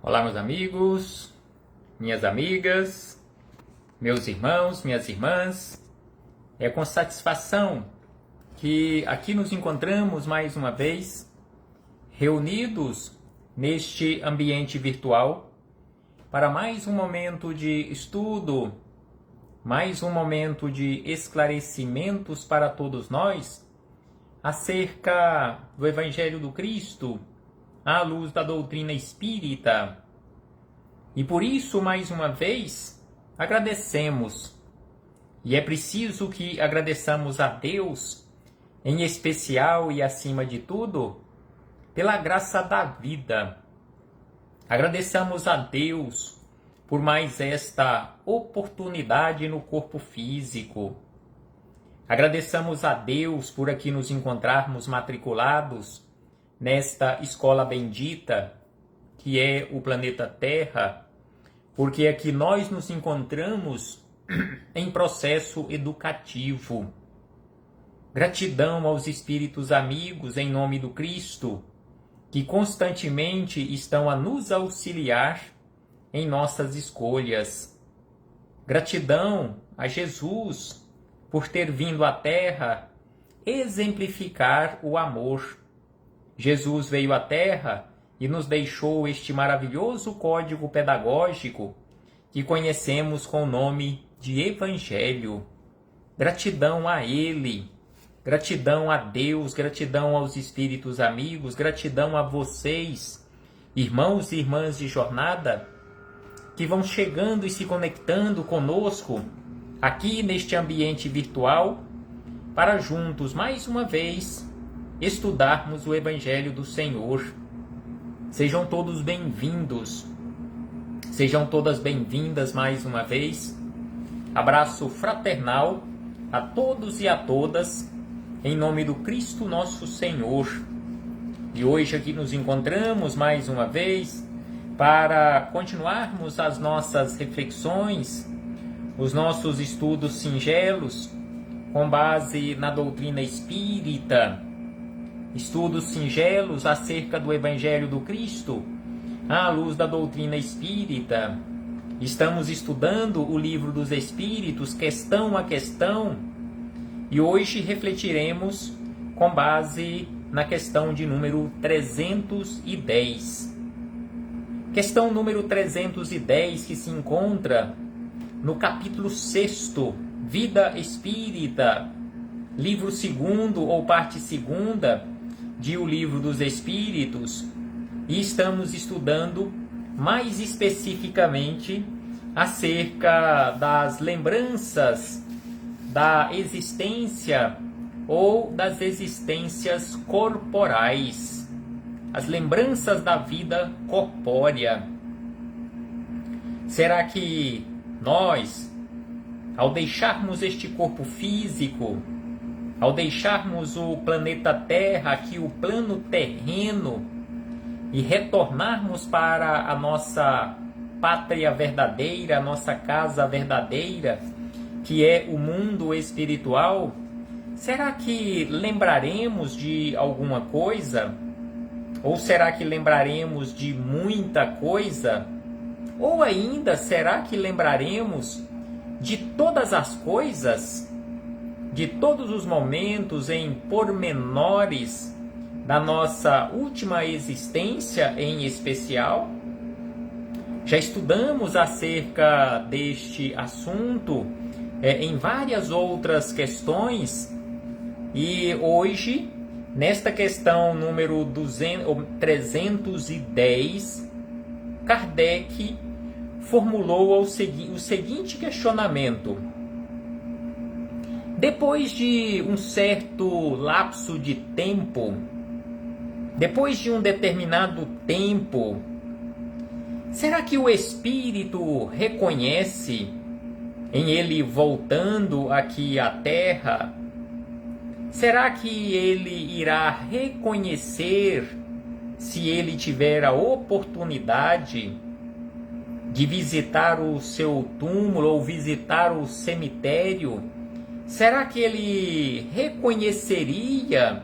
Olá, meus amigos, minhas amigas, meus irmãos, minhas irmãs. É com satisfação que aqui nos encontramos mais uma vez, reunidos neste ambiente virtual, para mais um momento de estudo, mais um momento de esclarecimentos para todos nós acerca do Evangelho do Cristo, à luz da doutrina espírita. E por isso, mais uma vez, agradecemos. E é preciso que agradeçamos a Deus, em especial e acima de tudo, pela graça da vida. Agradeçamos a Deus por mais esta oportunidade no corpo físico. Agradeçamos a Deus por aqui nos encontrarmos matriculados nesta escola bendita, que é o planeta Terra, porque aqui nós nos encontramos em processo educativo. Gratidão aos espíritos amigos em nome do Cristo, que constantemente estão a nos auxiliar em nossas escolhas. Gratidão a Jesus por ter vindo à Terra exemplificar o amor. Jesus veio à Terra e nos deixou este maravilhoso código pedagógico que conhecemos com o nome de Evangelho. Gratidão a Ele, gratidão a Deus, gratidão aos espíritos amigos, gratidão a vocês, irmãos e irmãs de jornada, que vão chegando e se conectando conosco aqui neste ambiente virtual, para juntos, mais uma vez, estudarmos o Evangelho do Senhor. Sejam todos bem-vindos, sejam todas bem-vindas mais uma vez. Abraço fraternal a todos e a todas, em nome do Cristo nosso Senhor. E hoje aqui nos encontramos mais uma vez para continuarmos as nossas reflexões, os nossos estudos singelos, com base na doutrina espírita, estudos singelos acerca do Evangelho do Cristo, à luz da doutrina espírita. Estamos estudando o Livro dos Espíritos, questão a questão, e hoje refletiremos com base na questão de número 310. Questão número 310, que se encontra no capítulo 6º, Vida Espírita, livro 2º ou parte 2ª de O Livro dos Espíritos, e estamos estudando mais especificamente acerca das lembranças da existência ou das existências corporais, as lembranças da vida corpórea. Será que nós, ao deixarmos este corpo físico, ao deixarmos o planeta Terra, aqui o plano terreno, e retornarmos para a nossa pátria verdadeira, a nossa casa verdadeira, que é o mundo espiritual, será que lembraremos de alguma coisa? Ou será que lembraremos de muita coisa? Ou ainda, será que lembraremos de todas as coisas? De todos os momentos em pormenores da nossa última existência em especial? Já estudamos acerca deste assunto em várias outras questões, e hoje, nesta questão número 310, Kardec formulou o seguinte questionamento. Depois de um certo lapso de tempo, depois de um determinado tempo, será que o espírito reconhece, em ele voltando aqui à Terra, será que ele irá reconhecer, se ele tiver a oportunidade de visitar o seu túmulo ou visitar o cemitério, será que ele reconheceria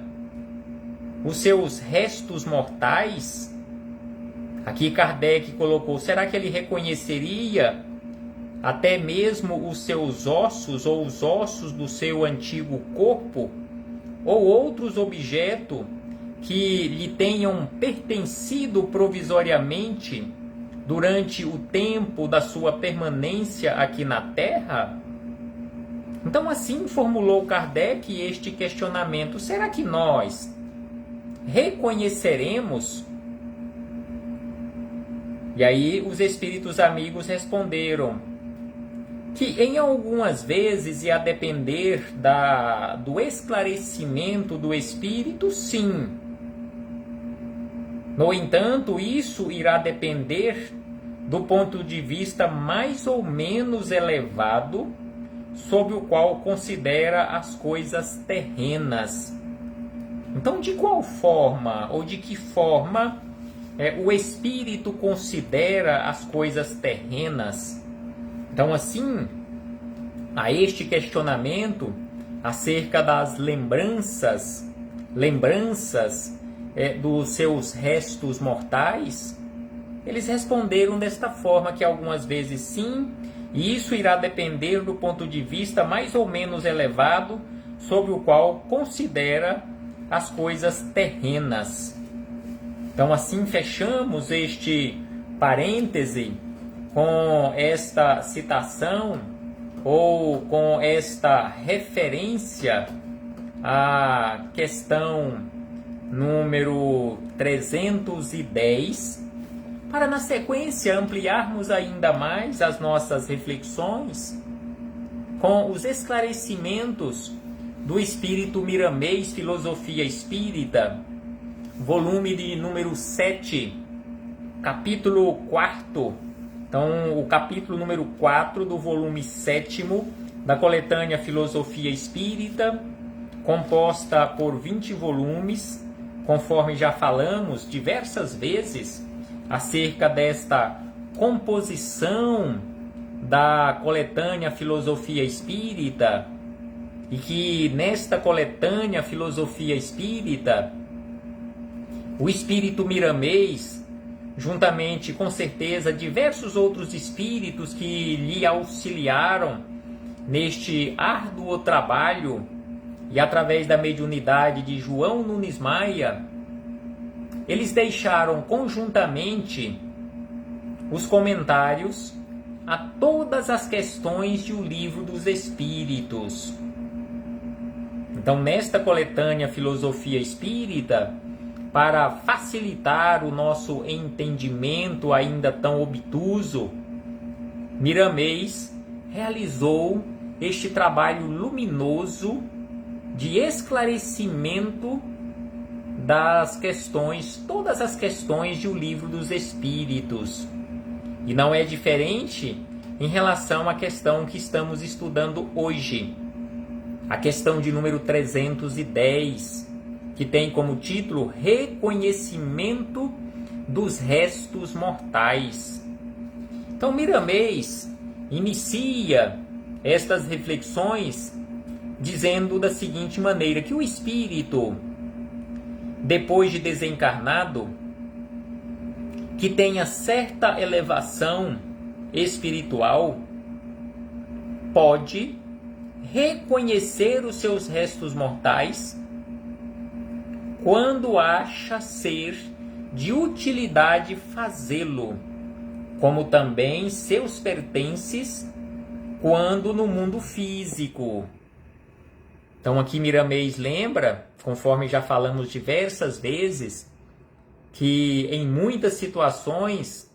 os seus restos mortais? Aqui Kardec colocou, será que ele reconheceria até mesmo os seus ossos ou os ossos do seu antigo corpo ou outros objetos que lhe tenham pertencido provisoriamente durante o tempo da sua permanência aqui na Terra? Então assim formulou Kardec este questionamento, será que nós reconheceremos? E aí os espíritos amigos responderam que em algumas vezes, e a depender do esclarecimento do espírito, sim. No entanto, isso irá depender do ponto de vista mais ou menos elevado, sob o qual considera as coisas terrenas. Então, de qual forma, ou de que forma, o espírito considera as coisas terrenas? Então, assim, a este questionamento acerca das lembranças dos seus restos mortais, eles responderam desta forma, que algumas vezes sim, e isso irá depender do ponto de vista mais ou menos elevado, sobre o qual considera as coisas terrenas. Então, assim, fechamos este parêntese com esta citação ou com esta referência à questão número 310, para na sequência ampliarmos ainda mais as nossas reflexões com os esclarecimentos do Espírito Miramês, Filosofia Espírita, volume de número 7, capítulo 4. Então, o capítulo número 4 do volume 7º da coletânea Filosofia Espírita, composta por 20 volumes, conforme já falamos diversas vezes acerca desta composição da coletânea Filosofia Espírita, e que nesta coletânea Filosofia Espírita, o Espírito Miramês, juntamente com certeza diversos outros espíritos que lhe auxiliaram neste árduo trabalho, e através da mediunidade de João Nunes Maia, eles deixaram conjuntamente os comentários a todas as questões de O Livro dos Espíritos. Então, nesta coletânea Filosofia Espírita, para facilitar o nosso entendimento ainda tão obtuso, Miramês realizou este trabalho luminoso de esclarecimento das questões, todas as questões de O Livro dos Espíritos. E não é diferente em relação à questão que estamos estudando hoje, a questão de número 310, que tem como título Reconhecimento dos Restos Mortais. Então, Miramês inicia estas reflexões dizendo da seguinte maneira, que o espírito, depois de desencarnado, que tenha certa elevação espiritual, pode reconhecer os seus restos mortais quando acha ser de utilidade fazê-lo, como também seus pertences quando no mundo físico. Então aqui Miramês lembra, conforme já falamos diversas vezes, que em muitas situações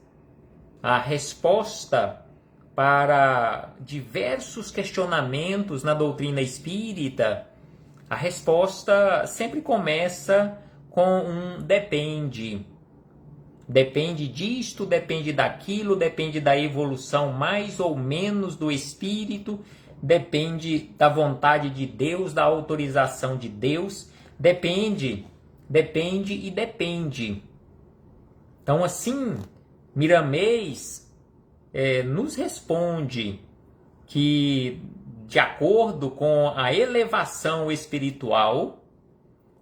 a resposta para diversos questionamentos na doutrina espírita, a resposta sempre começa com um depende. Depende disto, depende daquilo, depende da evolução mais ou menos do espírito, depende da vontade de Deus, da autorização de Deus, depende e depende. Então assim, Miramês nos responde que, de acordo com a elevação espiritual,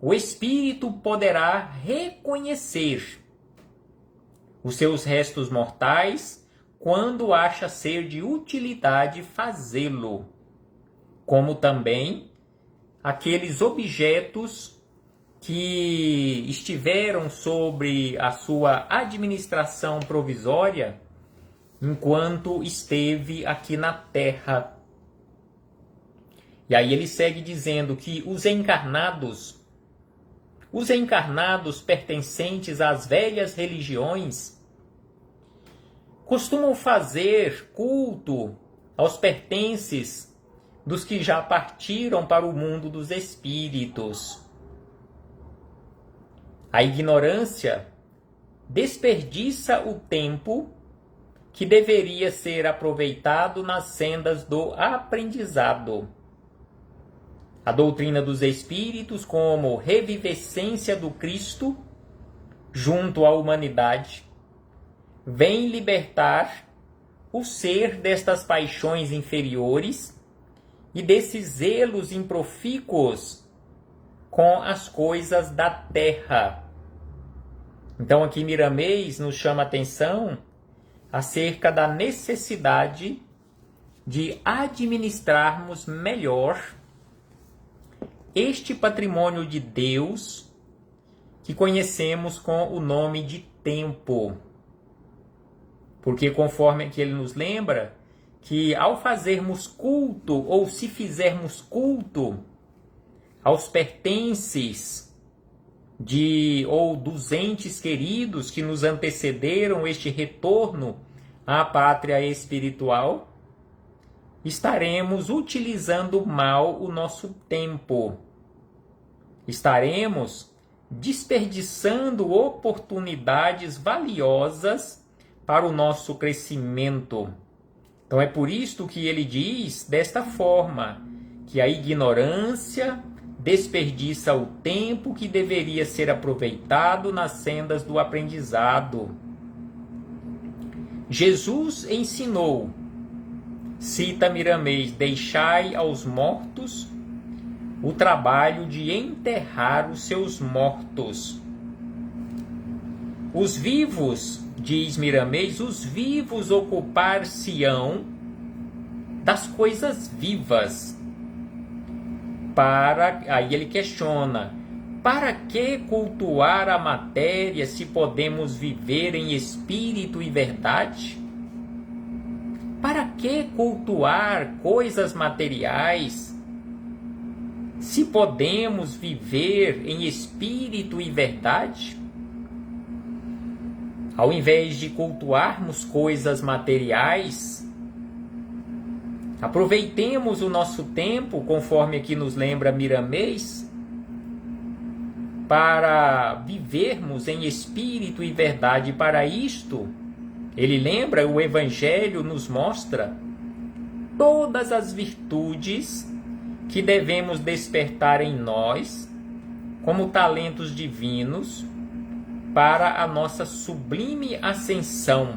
o espírito poderá reconhecer os seus restos mortais, quando acha ser de utilidade fazê-lo, como também aqueles objetos que estiveram sobre a sua administração provisória enquanto esteve aqui na Terra. E aí ele segue dizendo que os encarnados pertencentes às velhas religiões, costumam fazer culto aos pertences dos que já partiram para o mundo dos espíritos. A ignorância desperdiça o tempo que deveria ser aproveitado nas sendas do aprendizado. A doutrina dos espíritos, como revivescência do Cristo junto à humanidade, vem libertar o ser destas paixões inferiores e desses zelos improfícuos com as coisas da terra. Então aqui Miramês nos chama a atenção acerca da necessidade de administrarmos melhor este patrimônio de Deus que conhecemos com o nome de tempo. Porque conforme aqui ele nos lembra, que ao fazermos culto, ou se fizermos culto aos pertences ou dos entes queridos que nos antecederam este retorno à pátria espiritual, estaremos utilizando mal o nosso tempo. Estaremos desperdiçando oportunidades valiosas para o nosso crescimento. Então é por isto que ele diz desta forma, que a ignorância desperdiça o tempo que deveria ser aproveitado nas sendas do aprendizado. Jesus ensinou, cita Miramês, deixai aos mortos o trabalho de enterrar os seus mortos. Os vivos, diz Miramês, os vivos ocupar-se-ão das coisas vivas. Aí ele questiona, para que cultuar a matéria se podemos viver em espírito e verdade? Para que cultuar coisas materiais se podemos viver em espírito e verdade? Ao invés de cultuarmos coisas materiais, aproveitemos o nosso tempo, conforme aqui nos lembra Miramês, para vivermos em espírito e verdade. Para isto, ele lembra, o Evangelho nos mostra todas as virtudes que devemos despertar em nós como talentos divinos para a nossa sublime ascensão.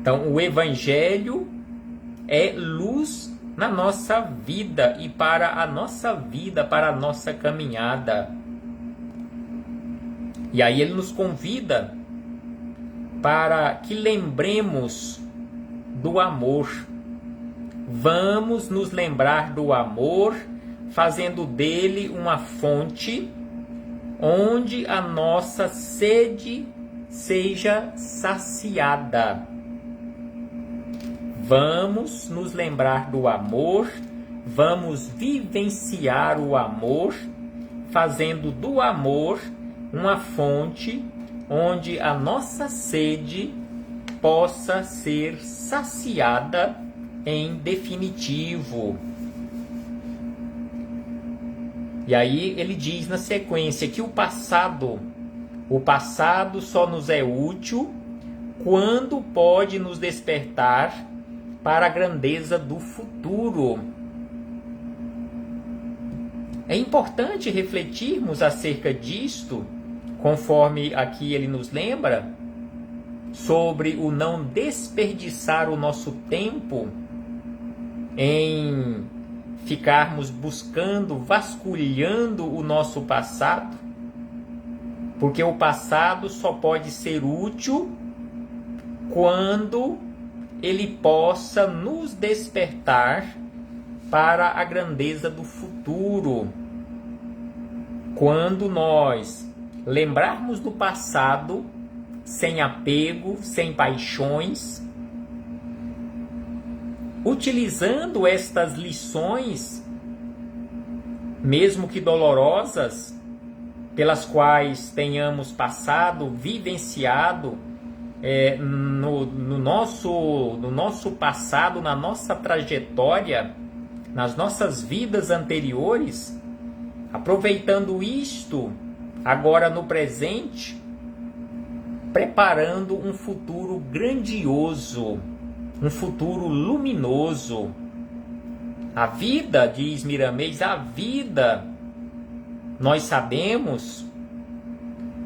Então, o Evangelho é luz na nossa vida e para a nossa vida, para a nossa caminhada. E aí ele nos convida para que lembremos do amor. Vamos nos lembrar do amor, fazendo dele uma fonte onde a nossa sede seja saciada. Vamos nos lembrar do amor, vamos vivenciar o amor, fazendo do amor uma fonte onde a nossa sede possa ser saciada em definitivo. E aí ele diz na sequência que o passado só nos é útil quando pode nos despertar para a grandeza do futuro. É importante refletirmos acerca disto, conforme aqui ele nos lembra, sobre o não desperdiçar o nosso tempo em ficarmos buscando, vasculhando o nosso passado, Porque o passado só pode ser útil quando ele possa nos despertar para a grandeza do futuro. Quando nós lembrarmos do passado, sem apego, sem paixões, utilizando estas lições, mesmo que dolorosas, pelas quais tenhamos passado, vivenciado no nosso passado, na nossa trajetória, nas nossas vidas anteriores, aproveitando isto agora no presente, preparando um futuro grandioso, um futuro luminoso. A vida, diz Miramês, a vida, nós sabemos,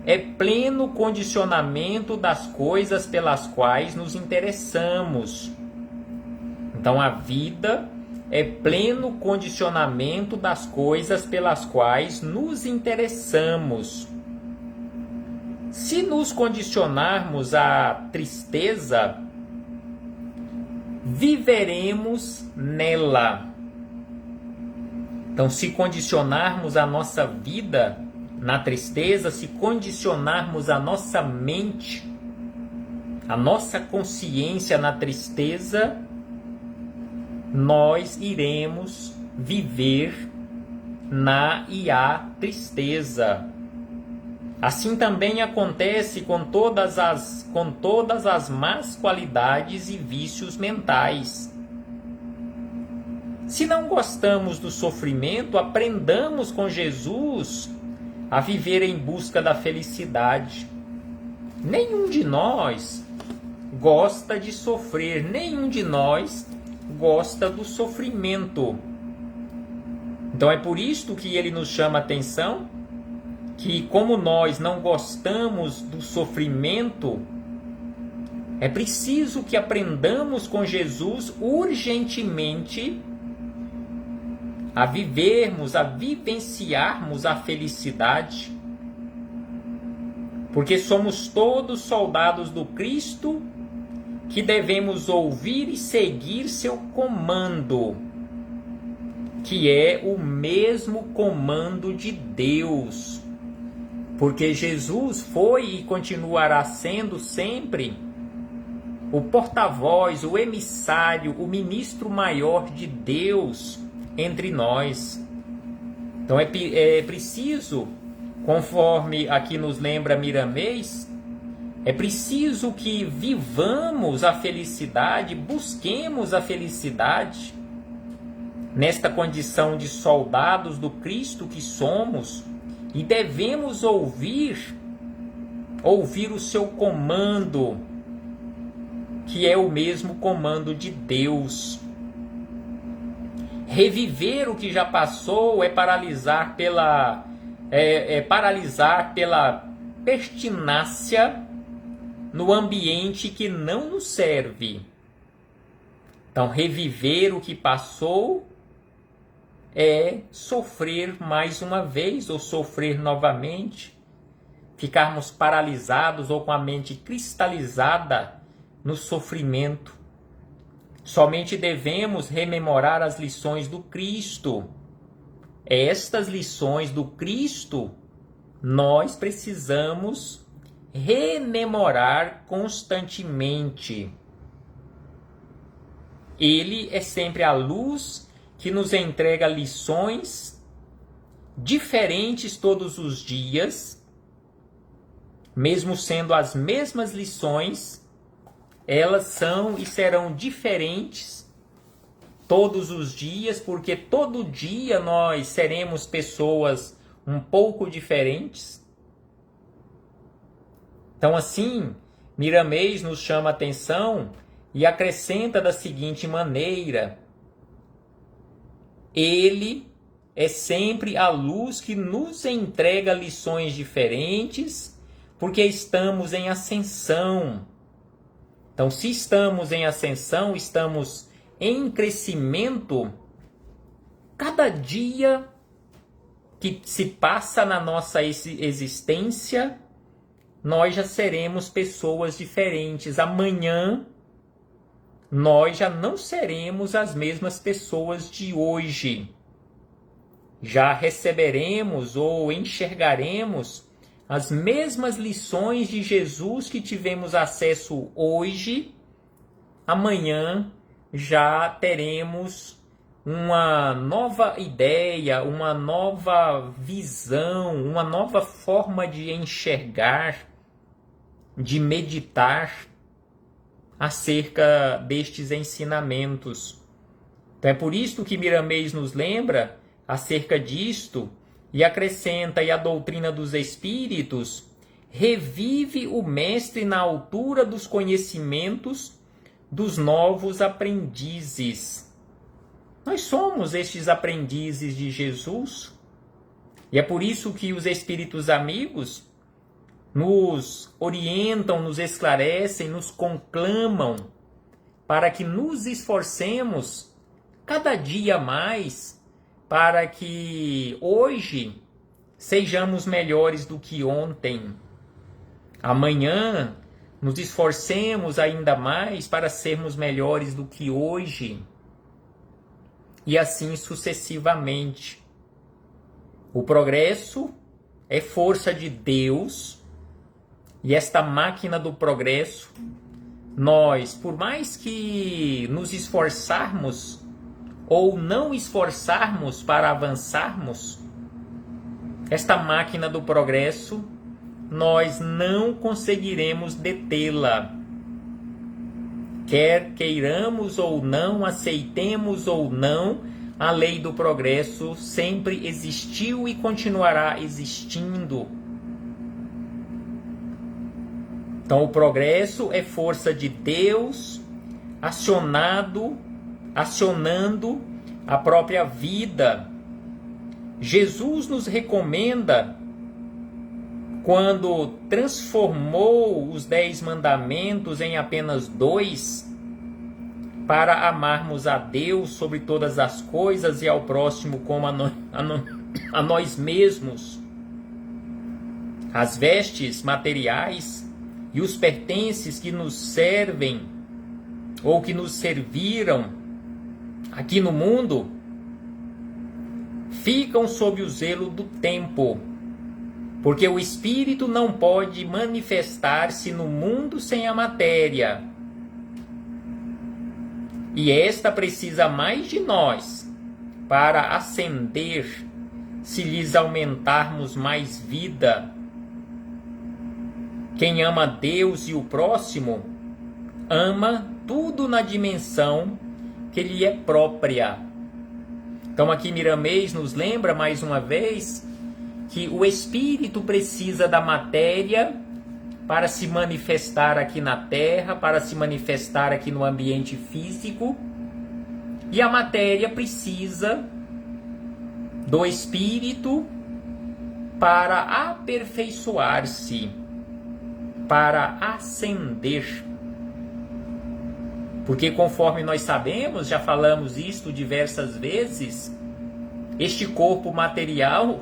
é pleno condicionamento das coisas pelas quais nos interessamos. Então a vida é pleno condicionamento das coisas pelas quais nos interessamos. Se nos condicionarmos à tristeza, viveremos nela. Então, se condicionarmos a nossa vida na tristeza, se condicionarmos a nossa mente, a nossa consciência na tristeza, nós iremos viver na e a tristeza. Assim também acontece com todas as más qualidades e vícios mentais. Se não gostamos do sofrimento, aprendamos com Jesus a viver em busca da felicidade. Nenhum de nós gosta de sofrer, nenhum de nós gosta do sofrimento. Então é por isto que ele nos chama a atenção, que como nós não gostamos do sofrimento, é preciso que aprendamos com Jesus urgentemente a vivermos, a vivenciarmos a felicidade, porque somos todos soldados do Cristo que devemos ouvir e seguir seu comando, que é o mesmo comando de Deus. Porque Jesus foi e continuará sendo sempre o porta-voz, o emissário, o ministro maior de Deus entre nós. Então é preciso, conforme aqui nos lembra Miramês, é preciso que vivamos a felicidade, busquemos a felicidade, nesta condição de soldados do Cristo que somos, e devemos ouvir o seu comando, que é o mesmo comando de Deus. Reviver o que já passou é paralisar pela pertinácia no ambiente que não nos serve. Então, reviver o que passou é sofrer mais uma vez ou sofrer novamente, ficarmos paralisados ou com a mente cristalizada no sofrimento. Somente devemos rememorar as lições do Cristo. Estas lições do Cristo nós precisamos rememorar constantemente. Ele é sempre a luz que nos entrega lições diferentes todos os dias, mesmo sendo as mesmas lições, elas são e serão diferentes todos os dias, porque todo dia nós seremos pessoas um pouco diferentes. Então, assim, Miramês nos chama a atenção e acrescenta da seguinte maneira: ele é sempre a luz que nos entrega lições diferentes, porque estamos em ascensão. Então, se estamos em ascensão, estamos em crescimento, cada dia que se passa na nossa existência nós já seremos pessoas diferentes. Amanhã, nós já não seremos as mesmas pessoas de hoje. Já receberemos ou enxergaremos as mesmas lições de Jesus que tivemos acesso hoje. Amanhã já teremos uma nova ideia, uma nova visão, uma nova forma de enxergar, de meditar acerca destes ensinamentos. Então é por isso que Miramês nos lembra acerca disto e acrescenta: e a doutrina dos espíritos revive o mestre na altura dos conhecimentos dos novos aprendizes. Nós somos estes aprendizes de Jesus, e é por isso que os espíritos amigos nos orientam, nos esclarecem, nos conclamam para que nos esforcemos cada dia mais para que hoje sejamos melhores do que ontem. Amanhã nos esforcemos ainda mais para sermos melhores do que hoje. E assim sucessivamente. O progresso é força de Deus, e esta máquina do progresso, nós, por mais que nos esforçarmos ou não esforçarmos para avançarmos, esta máquina do progresso, nós não conseguiremos detê-la. Quer queiramos ou não, aceitemos ou não, a lei do progresso sempre existiu e continuará existindo. Então o progresso é força de Deus acionando a própria vida. Jesus nos recomenda, quando transformou os 10 mandamentos em apenas 2, para amarmos a Deus sobre todas as coisas e ao próximo como a nós mesmos. As vestes materiais e os pertences que nos servem ou que nos serviram aqui no mundo ficam sob o zelo do tempo, porque o espírito não pode manifestar-se no mundo sem a matéria. E esta precisa mais de nós para ascender, se lhes aumentarmos mais vida. Quem ama Deus e o próximo, ama tudo na dimensão que lhe é própria. Então aqui Miramês nos lembra mais uma vez que o espírito precisa da matéria para se manifestar aqui na Terra, para se manifestar aqui no ambiente físico, e a matéria precisa do espírito para aperfeiçoar-se, para ascender. Porque conforme nós sabemos, já falamos isto diversas vezes, este corpo material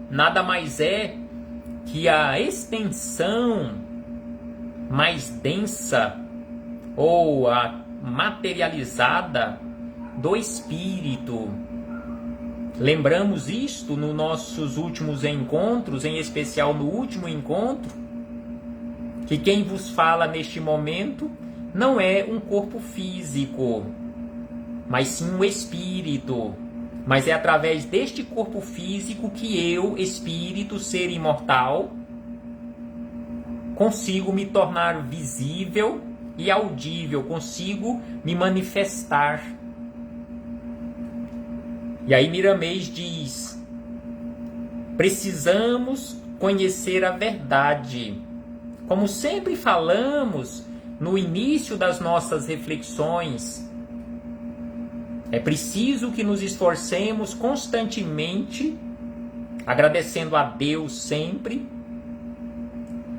nada mais é que a extensão mais densa ou a materializada do espírito. Lembramos isto nos nossos últimos encontros, em especial no último encontro, que quem vos fala neste momento não é um corpo físico, mas sim um espírito. Mas é através deste corpo físico que eu, espírito, ser imortal, consigo me tornar visível e audível, consigo me manifestar. E aí Miramês diz: precisamos conhecer a verdade. Como sempre falamos no início das nossas reflexões, é preciso que nos esforcemos constantemente, agradecendo a Deus sempre,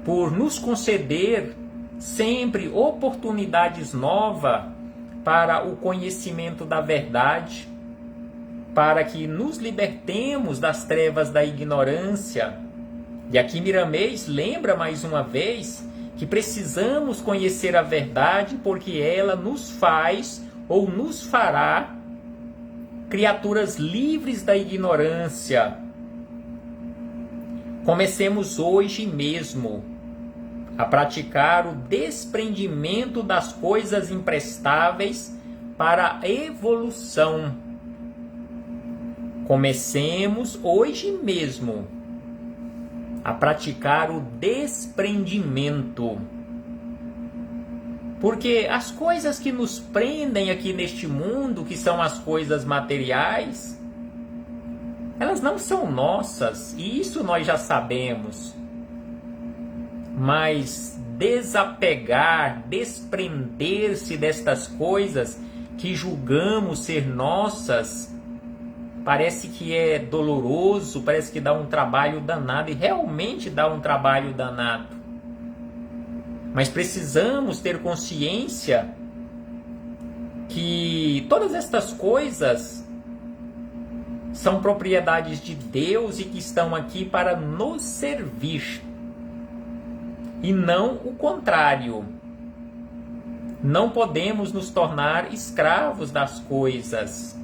por nos conceder sempre oportunidades novas para o conhecimento da verdade, para que nos libertemos das trevas da ignorância E aqui Miramês lembra mais uma vez que precisamos conhecer a verdade porque ela nos faz ou nos fará criaturas livres da ignorância. Comecemos hoje mesmo a praticar o desprendimento das coisas imprestáveis para a evolução. Comecemos hoje mesmo a praticar o desprendimento. Porque as coisas que nos prendem aqui neste mundo, que são as coisas materiais, elas não são nossas, e isso nós já sabemos. Mas desapegar, desprender-se destas coisas que julgamos ser nossas, parece que é doloroso, parece que dá um trabalho danado, e realmente dá um trabalho danado. Mas precisamos ter consciência que todas estas coisas são propriedades de Deus e que estão aqui para nos servir. E não o contrário. Não podemos nos tornar escravos das coisas.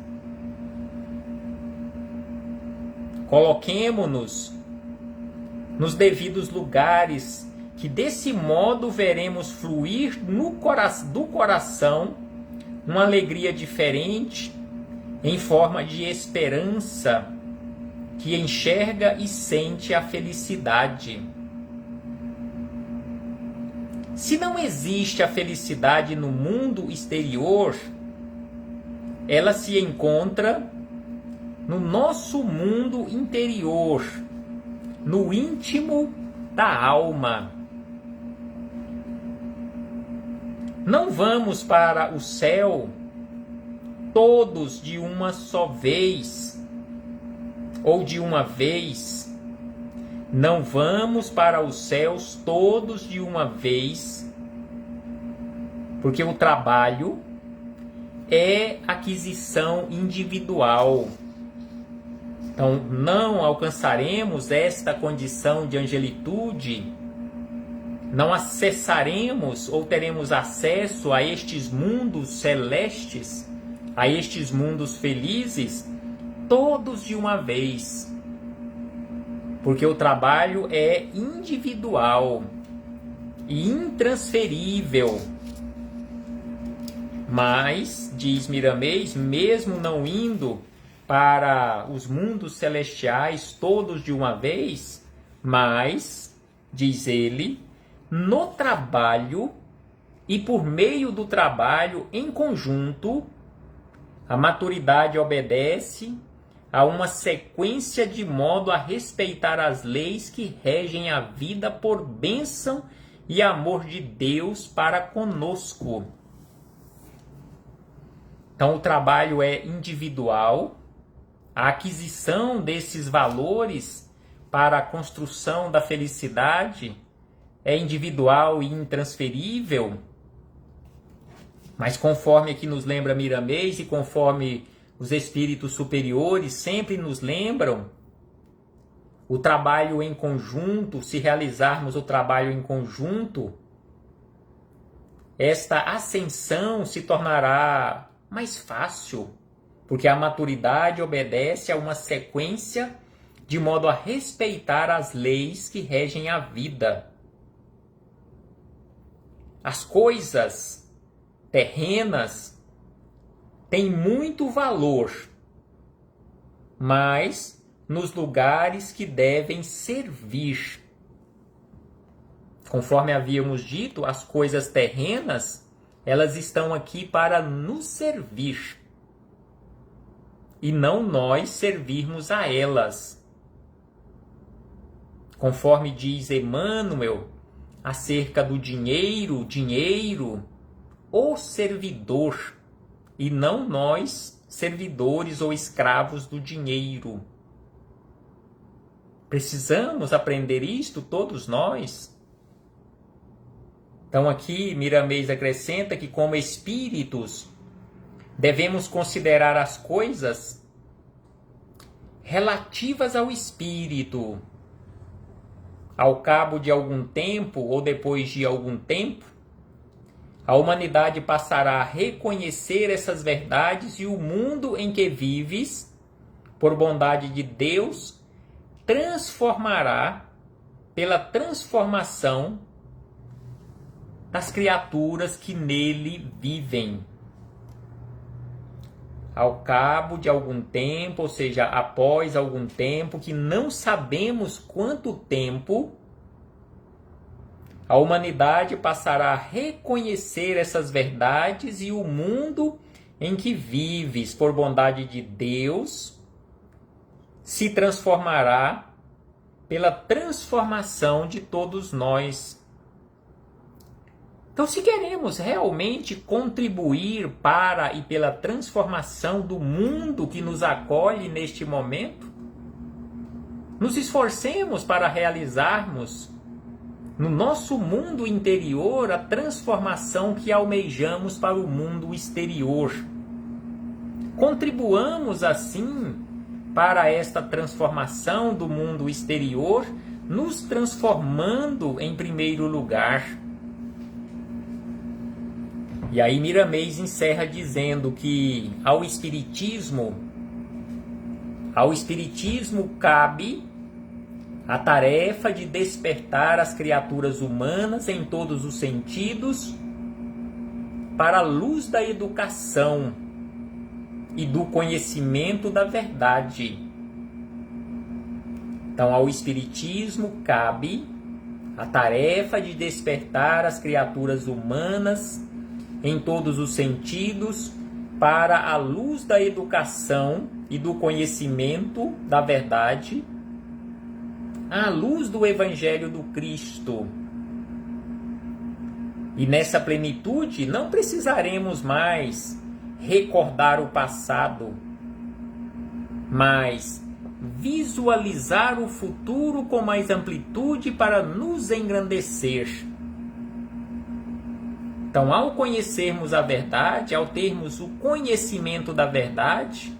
Coloquemo-nos nos devidos lugares, que desse modo veremos fluir do coração uma alegria diferente, em forma de esperança, que enxerga e sente a felicidade. Se não existe a felicidade no mundo exterior, ela se encontra no nosso mundo interior, no íntimo da alma. Não vamos para o céu todos de uma só vez, ou de uma vez. Não vamos para os céus todos de uma vez, porque o trabalho é aquisição individual. Então, não alcançaremos esta condição de angelitude, não acessaremos ou teremos acesso a estes mundos celestes, a estes mundos felizes, todos de uma vez. Porque o trabalho é individual e intransferível. Mas, diz Miramês, mesmo não indo para os mundos celestiais todos de uma vez, mas, diz ele, no trabalho e por meio do trabalho em conjunto, a maturidade obedece a uma sequência de modo a respeitar as leis que regem a vida por bênção e amor de Deus para conosco. Então o trabalho é individual, a aquisição desses valores para a construção da felicidade é individual e intransferível, mas conforme aqui nos lembra Miramês e conforme os espíritos superiores sempre nos lembram, o trabalho em conjunto, se realizarmos o trabalho em conjunto, esta ascensão se tornará mais fácil, porque a maturidade obedece a uma sequência de modo a respeitar as leis que regem a vida. As coisas terrenas têm muito valor, mas nos lugares que devem servir. Conforme havíamos dito, as coisas terrenas, elas estão aqui para nos servir e não nós servirmos a elas. Conforme diz Emmanuel, acerca do dinheiro, o servidor, e não nós, servidores ou escravos do dinheiro. Precisamos aprender isto, todos nós. Então aqui Miramês acrescenta que como espíritos devemos considerar as coisas relativas ao espírito ao cabo de algum tempo ou depois de algum tempo, a humanidade passará a reconhecer essas verdades e o mundo em que vives, por bondade de Deus, transformará pela transformação das criaturas que nele vivem. Ao cabo de algum tempo, ou seja, após algum tempo, que não sabemos quanto tempo, a humanidade passará a reconhecer essas verdades e o mundo em que vives, por bondade de Deus, se transformará pela transformação de todos nós. Então, se queremos realmente contribuir para e pela transformação do mundo que nos acolhe neste momento, nos esforcemos para realizarmos no nosso mundo interior a transformação que almejamos para o mundo exterior. Contribuamos assim para esta transformação do mundo exterior, nos transformando em primeiro lugar. E aí Miramês encerra dizendo que ao Espiritismo cabe a tarefa de despertar as criaturas humanas em todos os sentidos para a luz da educação e do conhecimento da verdade. Então, ao Espiritismo cabe a tarefa de despertar as criaturas humanas em todos os sentidos para a luz da educação e do conhecimento da verdade, à luz do Evangelho do Cristo. E nessa plenitude não precisaremos mais recordar o passado, mas visualizar o futuro com mais amplitude para nos engrandecer. Então, ao conhecermos a verdade, ao termos o conhecimento da verdade,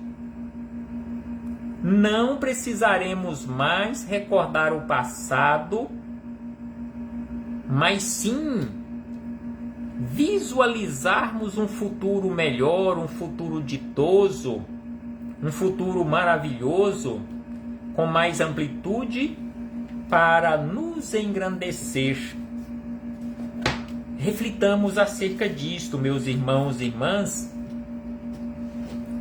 não precisaremos mais recordar o passado, mas sim visualizarmos um futuro melhor, um futuro ditoso, um futuro maravilhoso, com mais amplitude para nos engrandecer. Reflitamos acerca disto, meus irmãos e irmãs.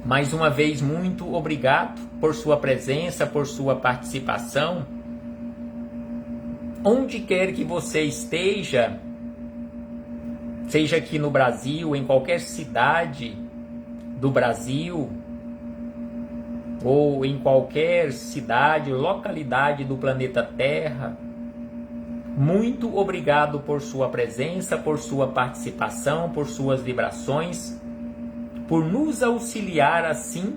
Mais uma vez, muito obrigado por sua presença, por sua participação. Onde quer que você esteja, seja aqui no Brasil, em qualquer cidade do Brasil, ou em qualquer cidade, localidade do planeta Terra, muito obrigado por sua presença, por sua participação, por suas vibrações, por nos auxiliar assim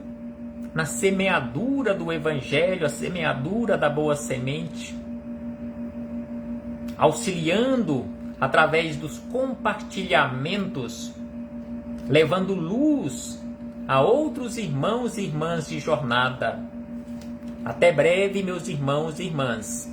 na semeadura do Evangelho, a semeadura da boa semente, auxiliando através dos compartilhamentos, levando luz a outros irmãos e irmãs de jornada. Até breve, meus irmãos e irmãs.